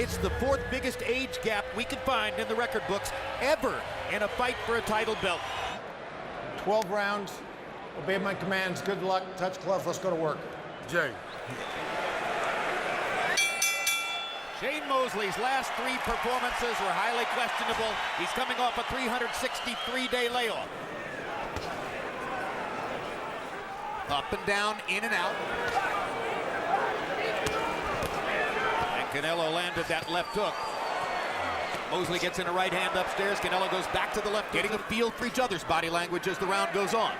It's the 4th biggest age gap we can find in the record books ever in a fight for a title belt. 12 rounds. Obey my commands. Good luck. Touch gloves. Let's go to work. Jay. Shane Mosley's last 3 performances were highly questionable. He's coming off a 363-day layoff. Up and down, in and out. And Canelo landed that left hook. Mosley gets in a right hand upstairs. Canelo goes back to the left, getting a feel for each other's body language as the round goes on.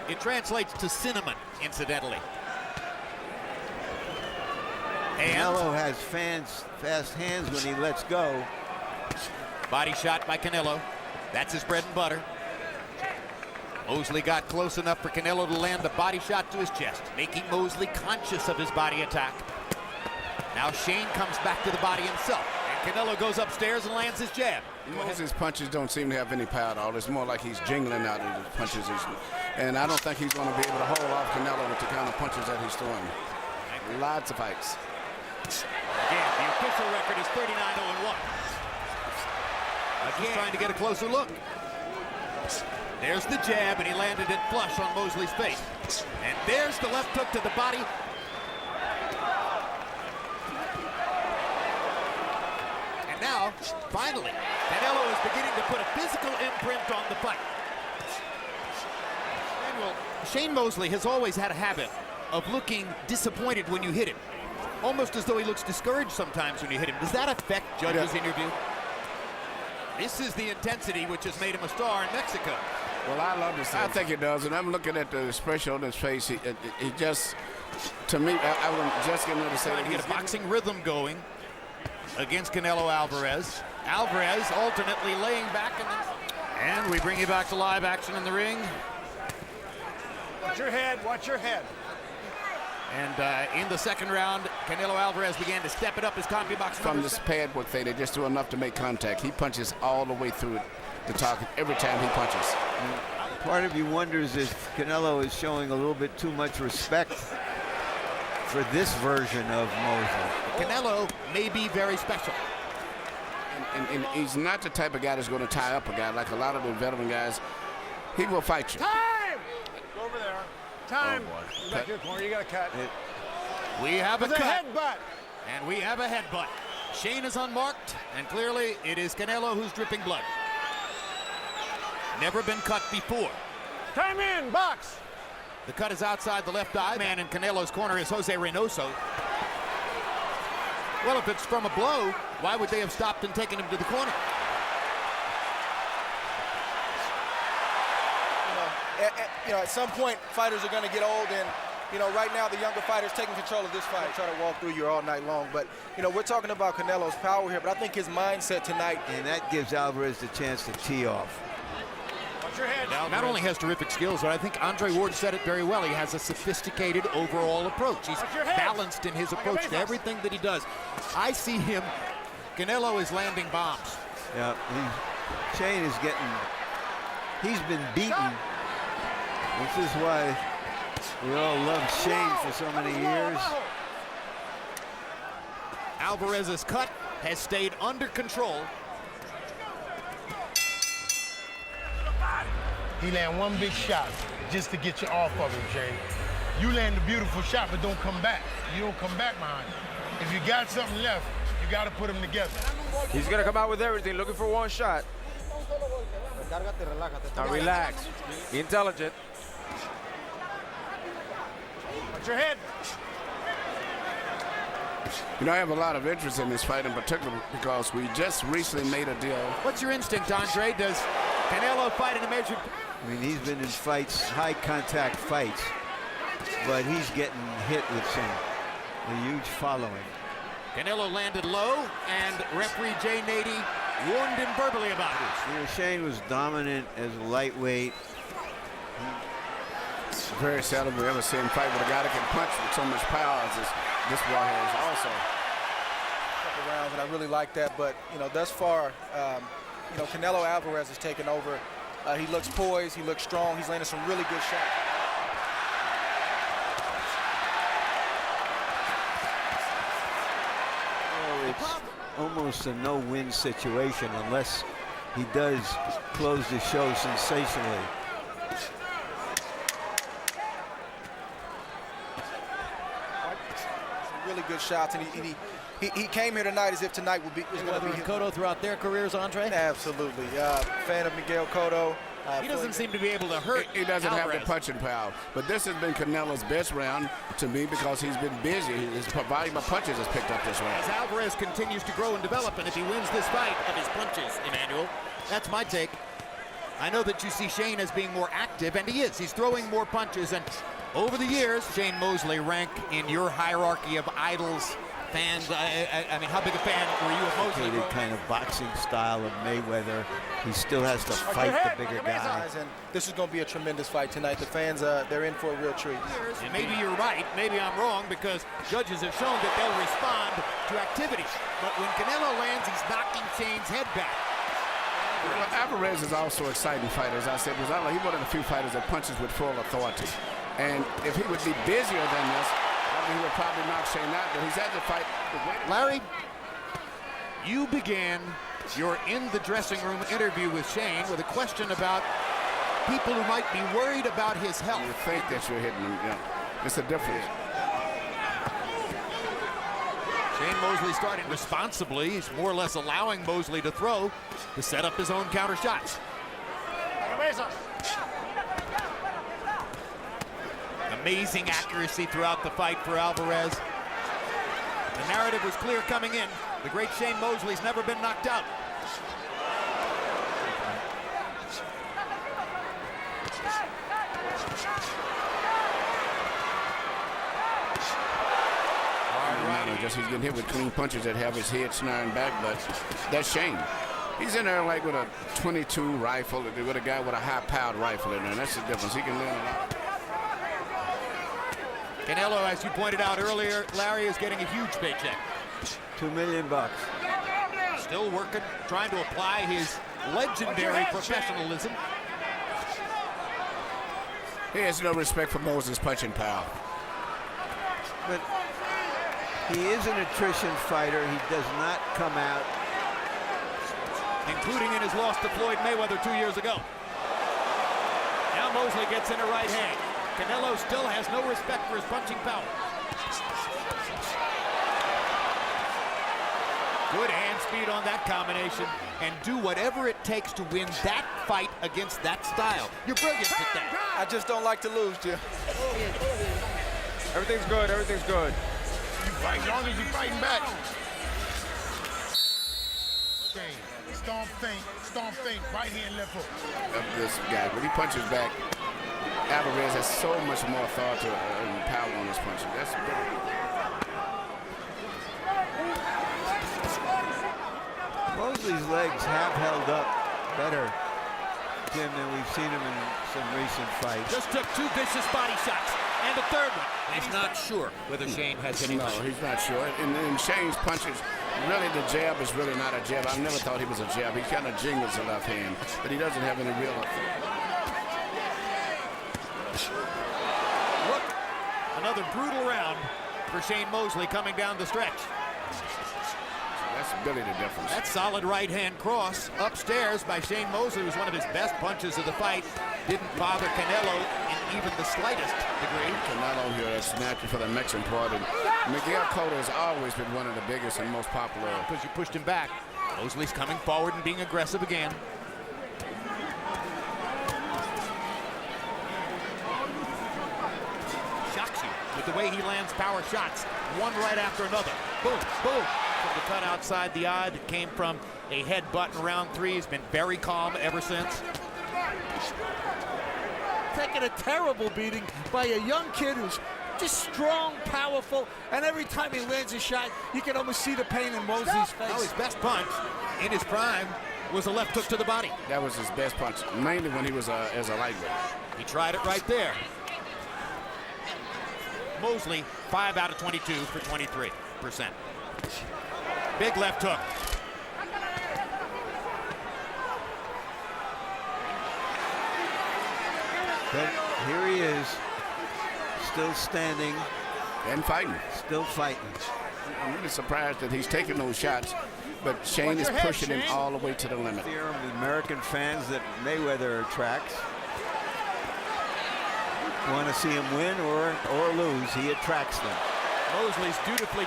It translates to cinnamon, incidentally. Canelo has fast hands when he lets go. Body shot by Canelo. That's his bread and butter. Mosley got close enough for Canelo to land a body shot to his chest, making Mosley conscious of his body attack. Now Shane comes back to the body himself, and Canelo goes upstairs and lands his jab. His punches don't seem to have any power at all. It's more like he's jingling out of his punches. And I don't think he's going to be able to hold off Canelo with the kind of punches that he's throwing. Lots of fights. Again, the official record is 39-0-1. Again, trying to get a closer look. There's the jab, and he landed it flush on Mosley's face. And there's the left hook to the body. And now, finally, Canelo is beginning to put a physical imprint on the fight. Shane Mosley has always had a habit of looking disappointed when you hit him. Almost as though he looks discouraged sometimes when you hit him. Does that affect judges in your view? This is the intensity which has made him a star in Mexico. Well, I love this. I think it does, and I'm looking at the expression on his face. He just, to me, I was just getting ready to say trying to get a boxing rhythm going against Canelo Alvarez. Alvarez alternately laying back, and we bring you back to live action in the ring. Watch your head. Watch your head. And in the second round, Canelo Alvarez began to step it up his CompuBox. From this pad work, they just do enough to make contact. He punches all the way through the target every time he punches. Part of you wonders if Canelo is showing a little bit too much respect for this version of Mosley. Canelo may be very special. And he's not the type of guy that's going to tie up a guy like a lot of the veteran guys. He will fight you. Time! Go over there. Time. Oh, back to the corner. You got to cut. We have a cut. Headbutt. And we have a headbutt. Shane is unmarked, and clearly it is Canelo who's dripping blood. Never been cut before. Time in. Box. The cut is outside the left eye. Man in Canelo's corner is Jose Reynoso. Well, if it's from a blow, why would they have stopped and taken him to the corner? At some point, fighters are going to get old, and right now the younger fighters taking control of this fight. Try to walk through you all night long, but we're talking about Canelo's power here, but I think his mindset tonight, and that gives Alvarez the chance to tee off. Watch your head. Now, not only has terrific skills, but I think Andre Ward said it very well. He has a sophisticated overall approach. He's balanced in his approach to everything that he does. I see him. Canelo is landing bombs. Yeah, Shane is he's been beaten. This is why we all loved Shane for so many years. Alvarez's cut has stayed under control. He land one big shot just to get you off of him, Jay. You land a beautiful shot, but don't come back. You don't come back behind him. If you got something left, you got to put them together. He's going to come out with everything, looking for one shot. Now relax. Be intelligent. Watch your head. I have a lot of interest in this fight in particular because we just recently made a deal. What's your instinct, Andre? Does Canelo fight in a measured... I mean, he's been in fights, high contact fights, but he's getting hit with a huge following. Canelo landed low, and referee Jay Nady warned him verbally about this. Shane was dominant as a lightweight. Very seldom we ever see him fight with a guy that can punch with so much power as this boy has also. Couple rounds, and I really like that, but thus far, Canelo Alvarez has taken over. He looks poised, he looks strong, he's landing some really good shots. almost a no-win situation unless he does close the show sensationally. Some really good shots, and he came here tonight as if tonight was going to be his. Cotto throughout their careers, Andre? Absolutely. Fan of Miguel Cotto. He doesn't seem to be able to hurt He doesn't Alvarez. have the punching power. But this has been Canelo's best round to me because he's been busy. His volume of punches has picked up this round. As Alvarez continues to grow and develop, and if he wins this fight of his punches, Emmanuel, that's my take. I know that you see Shane as being more active, and he is. He's throwing more punches, and over the years, Shane Mosley rank in your hierarchy of idols, fans. I mean, how big a fan were you of Mosley? Kind of boxing style of Mayweather. He still has to fight the bigger guy. And this is going to be a tremendous fight tonight. The fans, they're in for a real treat. And maybe you're right, maybe I'm wrong, because judges have shown that they'll respond to activity. But when Canelo lands, he's knocking Shane's head back. Well, Alvarez is also an exciting fighter, as I said. He's one of the few fighters that punches with full authority. And if he would be busier than this, he would probably knock Shane out, but he's had to fight. Larry, you began your in the dressing room interview with Shane with a question about people who might be worried about his health. You think that you're hitting him, yeah. It's a difference. Shane Mosley starting responsibly. He's more or less allowing Mosley to throw to set up his own counter shots. Amazing accuracy throughout the fight for Alvarez. The narrative was clear coming in. The great Shane Mosley's never been knocked out. Just he's getting hit with clean punches that have his head snaring back, but that's Shane. He's in there like with a .22 rifle, with a guy with a high-powered rifle in there. That's the difference. He can learn a lot. Canelo, as you pointed out earlier, Larry, is getting a huge paycheck. $2 million. Still working, trying to apply his legendary professionalism. He has no respect for Moses' punching power. But he is an attrition fighter. He does not come out. Including in his loss to Floyd Mayweather 2 years ago. Now Mosley gets in a right hand. Canelo still has no respect for his punching power. Good hand speed on that combination, and do whatever it takes to win that fight against that style. You're brilliant at that. I just don't like to lose, Jim. Everything's good. Everything's good. You fight as long as you're fighting back. Stomp feint, right hand, left hook. Of this guy, when he punches back, Alvarez has so much more authority and power on his punching. That's Mosley's legs have held up better, Jim, than we've seen him in some recent fights. Just took two vicious body shots and a third one. He's not sure whether Shane has any. No, he's not sure. And then Shane's punches, really the jab is really not a jab. I never thought he was a jab. He kind of jingles the left hand, but he doesn't have any real authority. Look, another brutal round for Shane Mosley coming down the stretch. That's really the difference. That solid right hand cross upstairs by Shane Mosley was one of his best punches of the fight. Didn't bother Canelo in even the slightest degree. Canelo here is snatching for the Mexican part. And Miguel Cotto has always been one of the biggest and most popular. Because you pushed him back. Mosley's coming forward and being aggressive again. Shocks you with the way he lands power shots, one right after another. Boom, boom. From the cut outside the eye that came from a headbutt in round 3. He's been very calm ever since. Taking a terrible beating by a young kid who's just strong, powerful, and every time he lands a shot, you can almost see the pain in Mosley's face. Now his best punch in his prime was a left hook to the body. That was his best punch, mainly when he was as a lightweight. He tried it right there. Mosley, 5 out of 22 for 23%. Big left hook. But here he is, still standing And fighting. still fighting. I'm really surprised that he's taking those shots but Shane is pushing him all the way to the limit. The American fans that Mayweather attracts want to see him win or lose. He attracts them. Mosley's dutifully.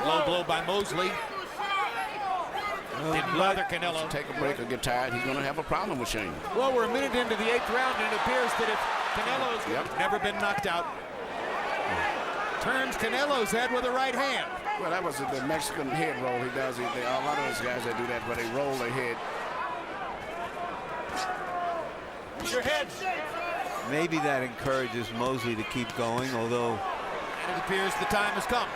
Low blow by Mosley. Didn't bother Canelo. Take a break or get tired. He's going to have a problem with Shane. Well, we're a minute into the 8th round, and it appears that if Canelo's never been knocked out, turns Canelo's head with a right hand. Well, that was the Mexican head roll he does. A lot of those guys that do that where they roll their head. Your head. Maybe that encourages Mosley to keep going, although. And it appears the time has come.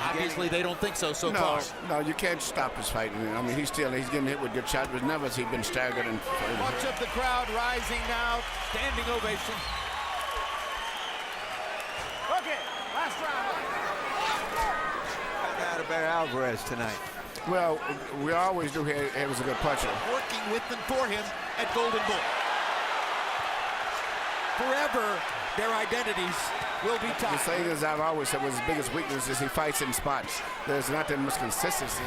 Obviously, they don't think so far. No, you can't stop his fight. I mean, he's getting hit with good shots, but never has he been staggered. And much of the crowd rising now, standing ovation. Okay, last round. Out of Alvarez tonight. Well, we always do hear he was a good puncher. Working with and for him at Golden Bull. Forever, their identities will be tied. The thing is, I've always said was his biggest weakness is he fights in spots. There's not that much consistency.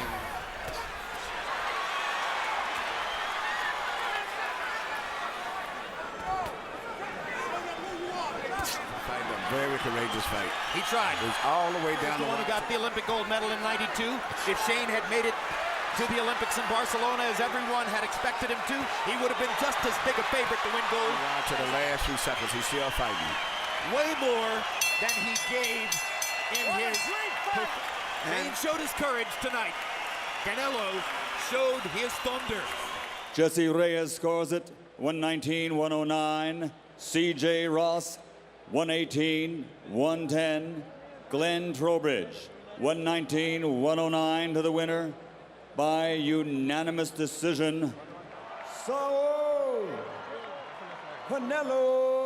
Very courageous fight. He tried. He was all the way down the one who got the Olympic gold medal in '92. If Shane had made it to the Olympics in Barcelona as everyone had expected him to, he would have been just as big a favorite to win gold. To the last few seconds, he's still fighting. Way more than he gave in his. Shane showed his courage tonight. Canelo showed his thunder. Jesse Reyes scores it 119-109. C.J. Ross 118-110. Glenn Trowbridge 119-109 to the winner by unanimous decision. Saul Canelo